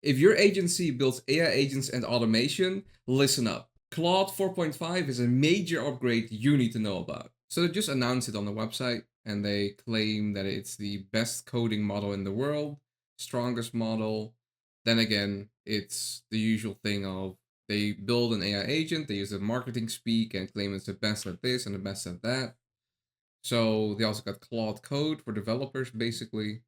If your agency builds AI agents and automation, listen up. Claude 4.5 is a major upgrade you need to know about. So they just announced it on the website and they claim that it's the best coding model in the world, strongest model. Then again, it's the usual thing of they build an AI agent, they use the marketing speak and claim it's the best at this and the best at that. So they also got Claude Code for developers, basically.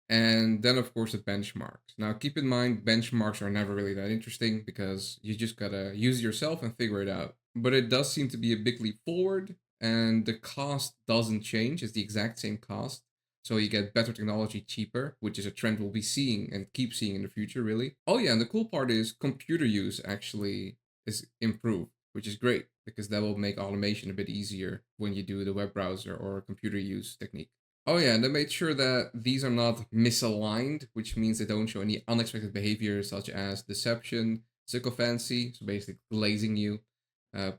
And then, of course, the benchmarks. Now, keep in mind, benchmarks are never really that interesting because you just gotta use it yourself and figure it out. But it does seem to be a big leap forward, and the cost doesn't change. It's the exact same cost. So you get better technology cheaper, which is a trend we'll be seeing and keep seeing in the future, really. Oh, yeah, and the cool part is computer use actually is improved, which is great because that will make automation a bit easier when you do the web browser or computer use technique. Oh yeah, and they made sure that these are not misaligned, which means they don't show any unexpected behavior such as deception, sycophancy, so basically glazing you,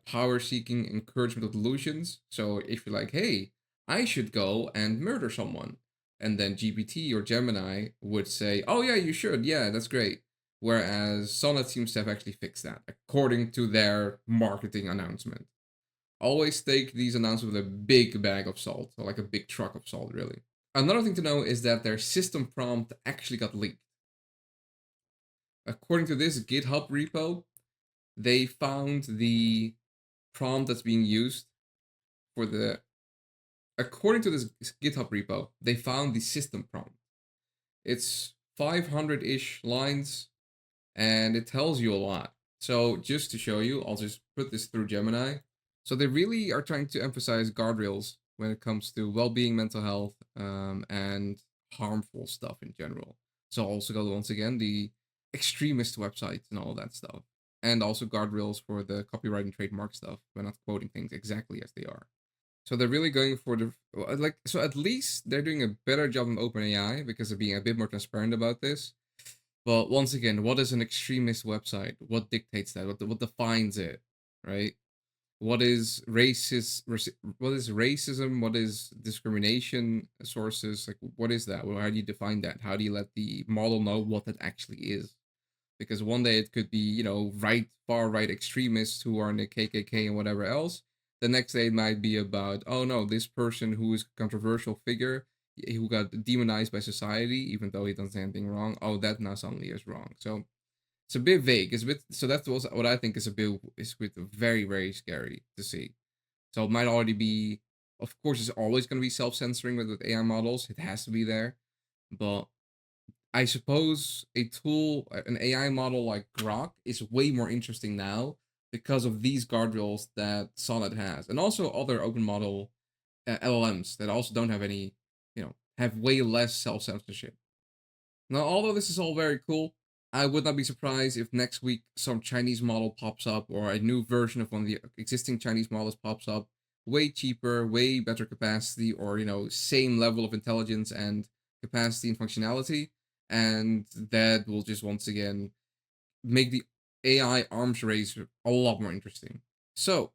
power seeking, encouragement of delusions. So if you're like, hey, I should go and murder someone, and then GPT or Gemini would say, oh yeah, you should, yeah, that's great. Whereas Sonnet seems to have actually fixed that, according to their marketing announcement. Always take these announcements with a big bag of salt, or like a big truck of salt, really. Another thing to know is that their system prompt actually got leaked. According to this GitHub repo, they found the prompt that's being used for the. According to this GitHub repo, they found the system prompt. It's 500 ish lines and it tells you a lot. So, just to show you, I'll just put this through Gemini. So they really are trying to emphasize guardrails when it comes to well-being, mental health, and harmful stuff in general. So also got once again the extremist websites and all that stuff, and also guardrails for the copyright and trademark stuff. We're not quoting things exactly as they are. So they're really going for the like. So at least they're doing a better job than OpenAI because they're being a bit more transparent about this. But once again, what is an extremist website? What dictates that? What defines it? Right? What is what is racism? What is discrimination sources? Like, what is that? Well, how do you define that? How do you let the model know what that actually is? Because one day it could be, far right extremists who are in the KKK and whatever else. The next day it might be about, oh no, this person who is a controversial figure who got demonized by society, even though he doesn't say anything wrong. Oh, that now suddenly is wrong. So it's a bit vague. It's a bit so that's what I think is a bit very very scary to see. So it might already be, of course, it's always going to be self censoring with AI models. It has to be there, but I suppose an AI model like Grok, is way more interesting now because of these guardrails that Sonnet has, and also other open model LLMs that also don't have any, have way less self censorship. Now, although this is all very cool, I would not be surprised if next week some Chinese model pops up or a new version of one of the existing Chinese models pops up, way cheaper, way better capacity, or same level of intelligence and capacity and functionality, and that will just once again make the AI arms race a lot more interesting. So,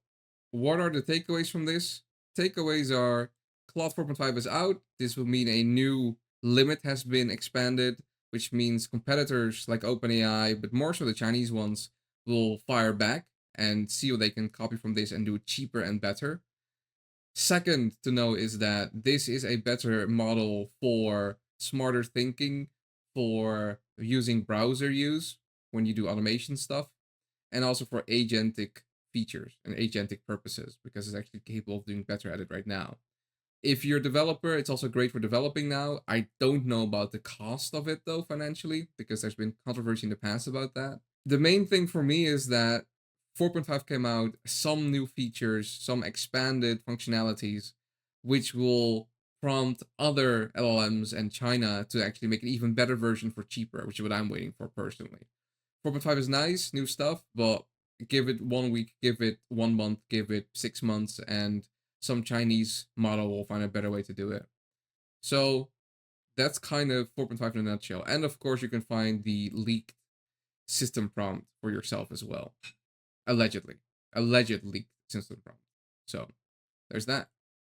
what are the takeaways from this? Takeaways are Claude 4.5 is out. This will mean a new limit has been expanded, which means competitors like OpenAI, but more so the Chinese ones, will fire back and see what they can copy from this and do it cheaper and better. Second to know is that this is a better model for smarter thinking, for using browser use when you do automation stuff, and also for agentic features and agentic purposes because it's actually capable of doing better at it right now. If you're a developer, it's also great for developing now. I don't know about the cost of it though financially because there's been controversy in the past about that. The main thing for me is that 4.5 came out, some new features, some expanded functionalities, which will prompt other LLMs and China to actually make an even better version for cheaper, which is what I'm waiting for personally. 4.5 is nice, new stuff, but give it 1 week, give it 1 month, give it 6 months, and some Chinese model will find a better way to do it. So that's kind of 4.5 in a nutshell. And of course, you can find the leaked system prompt for yourself as well. Allegedly. Alleged leaked system prompt. So there's that.